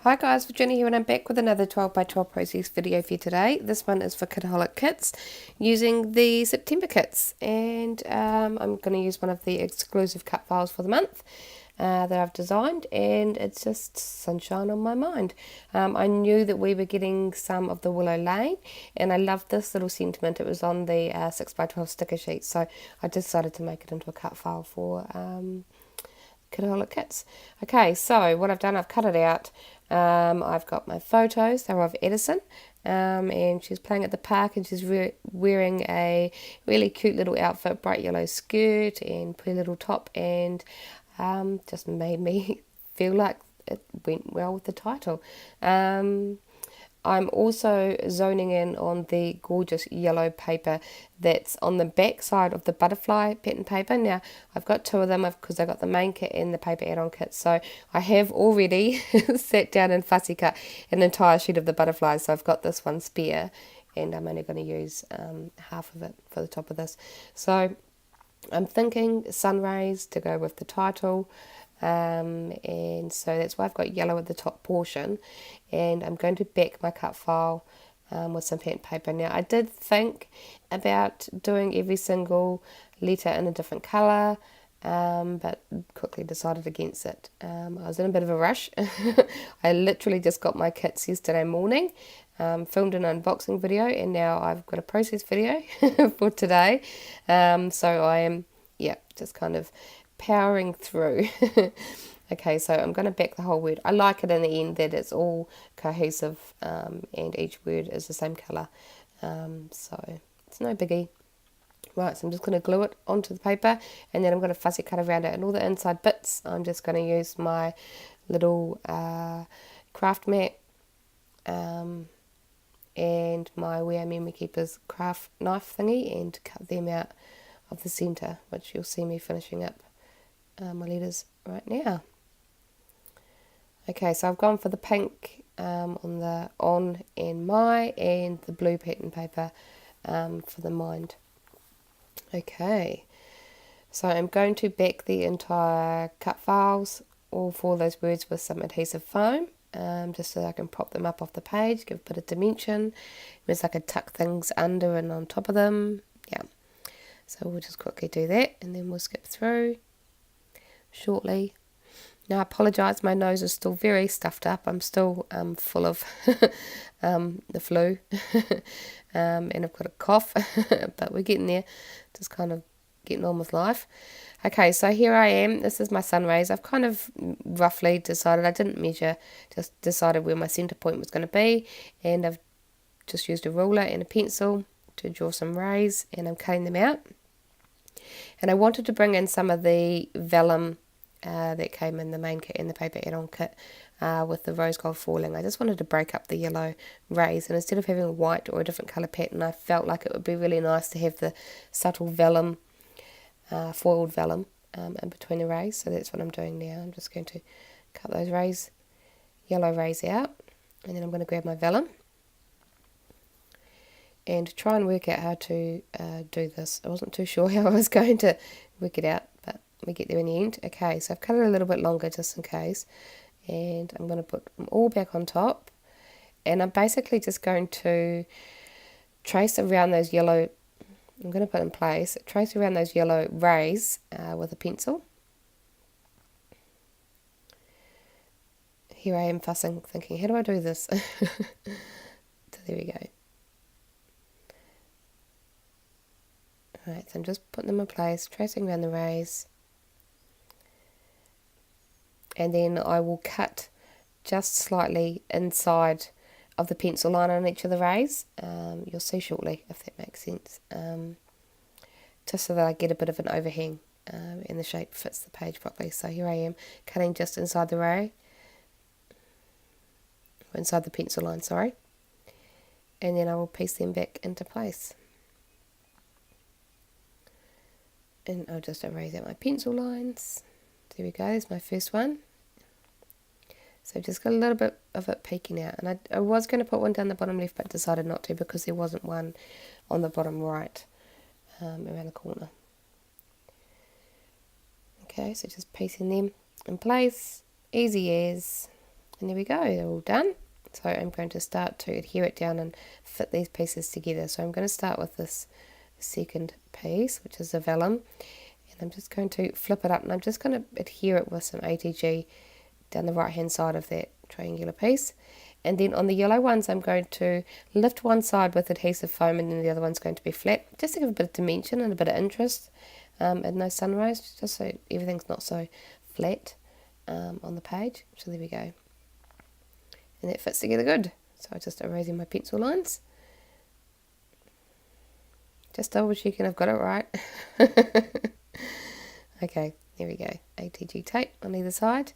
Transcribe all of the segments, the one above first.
Hi guys, Virginia here and I'm back with another 12 by 12 process video for you today. This one is for Kitaholic Kits using the September kits, and I'm going to use one of the exclusive cut files for the month that I've designed, and it's just sunshine on my mind. I knew that we were getting some of the Willow Lane and I loved this little sentiment. It was on the 6 by 12 sticker sheet, so I decided to make it into a cut file for Kitaholic Kits. Okay, so what I've done, I've cut it out. I've got my photos, they're of Edison, and she's playing at the park and she's wearing a really cute little outfit, bright yellow skirt and pretty little top, and just made me feel like it went well with the title. I'm also zoning in on the gorgeous yellow paper that's on the back side of the butterfly pattern paper. Now, I've got two of them because I got the main kit and the paper add-on kit. So I have already sat down and fussy cut an entire sheet of the butterflies. So I've got this one spare and I'm only going to use half of it for the top of this. So I'm thinking sun rays to go with the title. And so that's why I've got yellow at the top portion, and I'm going to back my cut file with some pattern paper. Now, I did think about doing every single letter in a different colour, but quickly decided against it. I was in a bit of a rush. I literally just got my kits yesterday morning, filmed an unboxing video, and now I've got a process video for today. So I am, just kind of powering through. Okay, so I'm going to back the whole word. I like it in the end that it's all cohesive, and each word is the same colour, so it's no biggie. Right, so I'm just going to glue it onto the paper, and then I'm going to fussy cut around it, and all the inside bits I'm just going to use my little craft mat and my We Are Memory Keepers craft knife thingy, and cut them out of the centre, which you'll see me finishing up my letters right now. Okay, so I've gone for the pink on the on and my, and the blue pattern paper for the mind. Okay, so I'm going to back the entire cut files, all four of those words, with some adhesive foam, just so I can prop them up off the page, give a bit of dimension. It means I can tuck things under and on top of them. Yeah, so we'll just quickly do that, and then we'll skip through shortly. Now, I apologise, my nose is still very stuffed up. I'm still full of the flu and I've got a cough, but we're getting there, just kind of getting on with life. Okay, so here I am. This is my sun rays. I've kind of roughly decided, I didn't measure, just decided where my centre point was going to be, and I've just used a ruler and a pencil to draw some rays, and I'm cutting them out. And I wanted to bring in some of the vellum that came in the main kit and the paper add-on kit with the rose gold falling. I just wanted to break up the yellow rays, and instead of having a white or a different colour pattern, I felt like it would be really nice to have the subtle vellum, foiled vellum in between the rays. So that's what I'm doing now. I'm just going to cut those rays, yellow rays out, and then I'm going to grab my vellum and try and work out how to do this. I wasn't too sure how I was going to work it out, but we get there in the end. Okay, so I've cut it a little bit longer just in case, and I'm going to put them all back on top, and I'm basically just going to trace around those yellow, I'm going to put in place, trace around those yellow rays with a pencil. Here I am fussing, thinking, how do I do this? So there we go. Alright, so I'm just putting them in place, tracing around the rays, and then I will cut just slightly inside of the pencil line on each of the rays. You'll see shortly if that makes sense, just so that I get a bit of an overhang and the shape fits the page properly. So here I am cutting just inside the ray, inside the pencil line, sorry, and then I will piece them back into place. And I'll just erase out my pencil lines. There we go, there's my first one. So I've just got a little bit of it peeking out. And I was going to put one down the bottom left, but decided not to because there wasn't one on the bottom right around the corner. Okay, so just piecing them in place. Easy as. And there we go, they're all done. So I'm going to start to adhere it down and fit these pieces together. So I'm going to start with this second piece, which is the vellum, and I'm just going to flip it up, and I'm just going to adhere it with some ATG down the right hand side of that triangular piece. And then on the yellow ones, I'm going to lift one side with adhesive foam, and then the other one's going to be flat, just to give a bit of dimension and a bit of interest in those sun rays, just so everything's not so flat on the page. So there we go. And that fits together good. So I'm just erasing my pencil lines. Just double checking I've got it right. Okay, there we go. ATG tape on either side.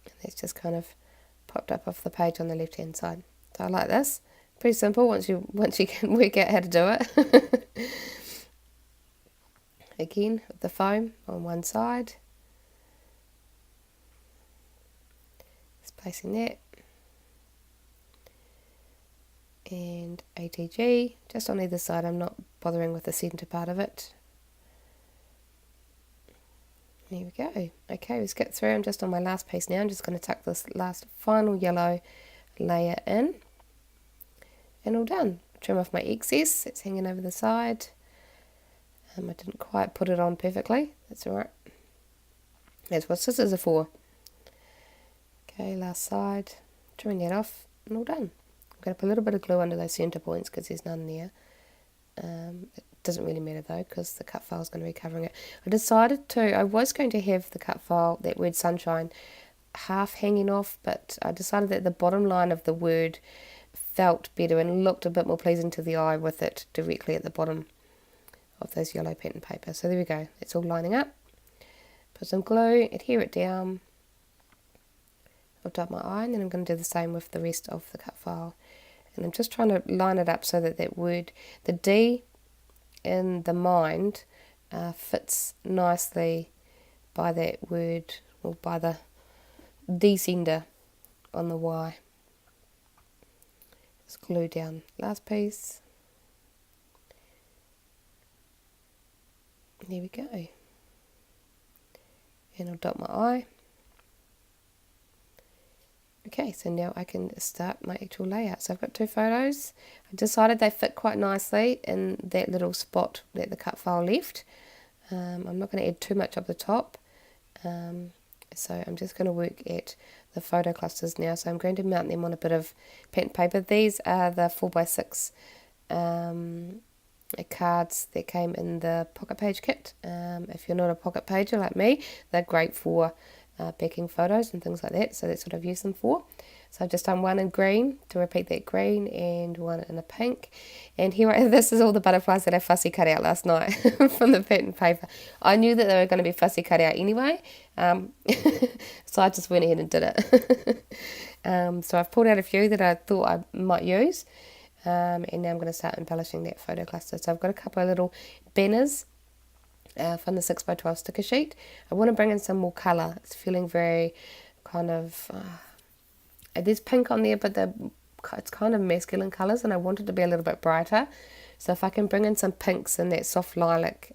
And that's just kind of popped up off the page on the left hand side. So I like this. Pretty simple once you can work out how to do it. Again, with the foam on one side. Just placing that. And ATG just on either side. I'm not bothering with the centre part of it. There we go. Okay, we skip through. I'm just on my last piece now. I'm just going to tuck this last final yellow layer in, and all done. Trim off my excess. It's hanging over the side. I didn't quite put it on perfectly. That's alright. That's what scissors are for. Okay, last side. Trimming that off, and all done. I'm going to put a little bit of glue under those centre points because there's none there. It doesn't really matter though because the cut file is going to be covering it. I was going to have the cut file, that word sunshine, half hanging off, but I decided that the bottom line of the word felt better and looked a bit more pleasing to the eye with it directly at the bottom of those yellow pattern paper. So there we go, it's all lining up. Put some glue, adhere it down. I'll dot my eye, and then I'm going to do the same with the rest of the cut file. And I'm just trying to line it up so that that word, the D in the mind, fits nicely by that word, or by the descender on the Y. Just glue down last piece. There we go. And I'll dot my I. Okay, so now I can start my actual layout. So I've got two photos. I decided they fit quite nicely in that little spot that the cut file left. I'm not going to add too much up the top. So I'm just going to work at the photo clusters now. So I'm going to mount them on a bit of pattern paper. These are the 4x6 cards that came in the pocket page kit. If you're not a pocket pager like me, they're great for backing photos and things like that, so that's what I've used them for. So I've just done one in green to repeat that green, and one in a pink. And here, this is all the butterflies that I fussy cut out last night from the pattern paper. I knew that they were going to be fussy cut out anyway, so I just went ahead and did it. So I've pulled out a few that I thought I might use, and now I'm going to start embellishing that photo cluster. So I've got a couple of little banners from the 6x12 sticker sheet. I want to bring in some more colour. It's feeling very kind of, there's pink on there, but it's kind of masculine colours, and I want it to be a little bit brighter. So if I can bring in some pinks and that soft lilac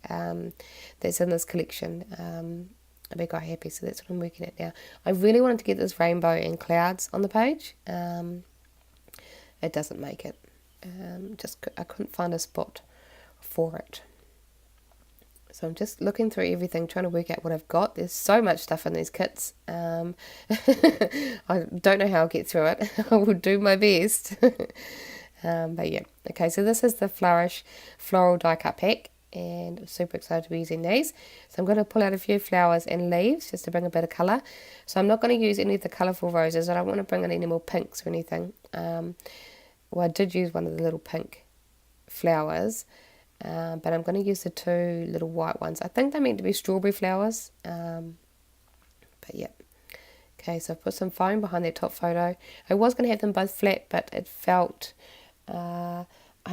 that's in this collection, I'll be quite happy. So that's what I'm working at now. I really wanted to get this rainbow and clouds on the page. It doesn't make it. I couldn't find a spot for it. So I'm just looking through everything, trying to work out what I've got. There's so much stuff in these kits. I don't know how I'll get through it. I will do my best. But yeah. Okay, so this is the Flourish Floral Die Cut Pack, and I'm super excited to be using these. So I'm going to pull out a few flowers and leaves just to bring a bit of colour. So I'm not going to use any of the colourful roses. I don't want to bring in any more pinks or anything. Well, I did use one of the little pink flowers. But I'm going to use the two little white ones. I think they're meant to be strawberry flowers. But yeah. Okay, so I've put some foam behind that top photo. I was going to have them both flat, but it felt I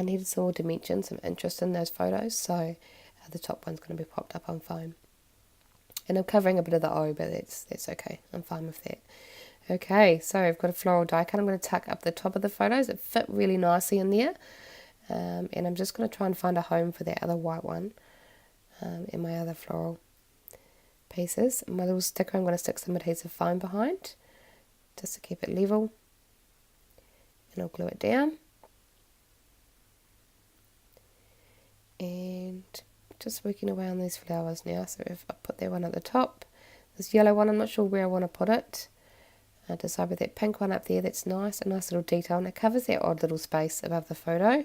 needed some more dimension, some interest in those photos. So the top one's going to be popped up on foam. And I'm covering a bit of the O, but that's okay. I'm fine with that. Okay, so I've got a floral die cut. I'm going to tuck up the top of the photos. It fit really nicely in there. And I'm just going to try and find a home for that other white one and my other floral pieces. My little sticker, I'm going to stick some adhesive foam behind. just to keep it level, and I'll glue it down. And just working away on these flowers now. So if I put that one at the top, this yellow one, I'm not sure where I want to put it. I decide with that pink one up there, that's nice, a nice little detail, and it covers that odd little space above the photo.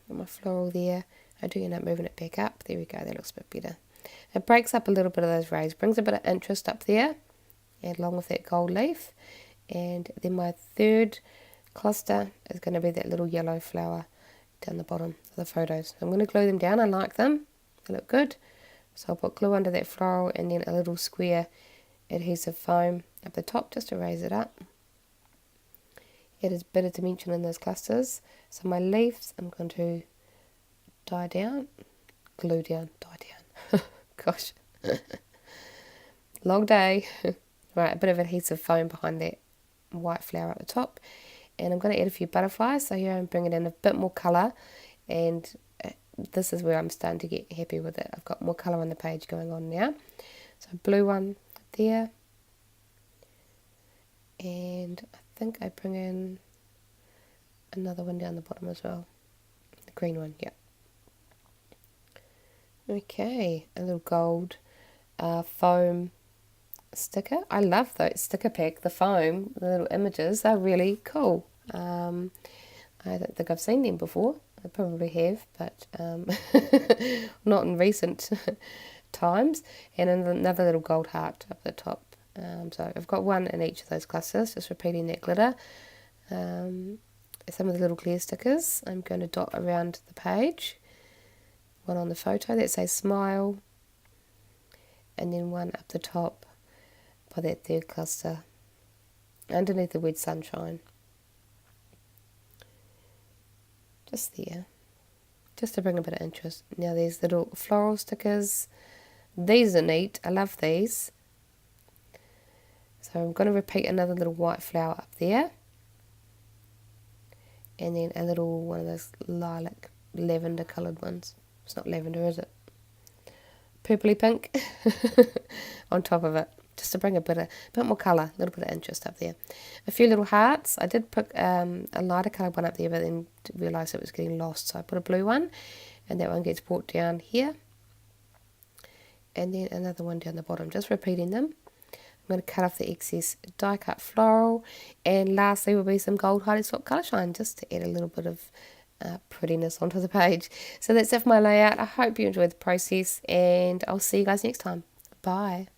Got my floral there. I do end up moving it back up. There we go, that looks a bit better. It breaks up a little bit of those rays, brings a bit of interest up there, and along with that gold leaf. And then my third cluster is going to be that little yellow flower down the bottom of the photos. I'm going to glue them down. I like them. They look good. So I'll put glue under that floral and then a little square adhesive foam up the top just to raise it up. It is a bit of dimension in those clusters. So my leaves I'm going to glue down. Gosh. Long day. Right, a bit of adhesive foam behind that white flower at the top. And I'm going to add a few butterflies. So here I'm bringing in a bit more colour, and this is where I'm starting to get happy with it. I've got more colour on the page going on now. So blue one there, and I think I bring in another one down the bottom as well, the green one, yeah. Okay, a little gold foam sticker. I love those sticker pack, the foam, the little images, they're really cool. I don't think I've seen them before. I probably have, but not in recent times. And another little gold heart up the top. So I've got one in each of those clusters, just repeating that glitter. Some of the little clear stickers I'm going to dot around the page. One on the photo that says smile, and then one up the top by that third cluster underneath the word sunshine. Just there, just to bring a bit of interest. Now these little floral stickers, these are neat. I love these. So I'm going to repeat another little white flower up there, and then a little one of those lilac lavender coloured ones. It's not lavender, is it? Purpley pink on top of it, just to bring a bit more colour, a little bit of interest up there. A few little hearts. I did put a lighter coloured one up there, but then realised it was getting lost, so I put a blue one, and that one gets brought down here, and then another one down the bottom, just repeating them. I'm going to cut off the excess die cut floral, and lastly will be some gold Highly Swap colour shine, just to add a little bit of prettiness onto the page. So that's it for my layout. I hope you enjoyed the process, and I'll see you guys next time. Bye.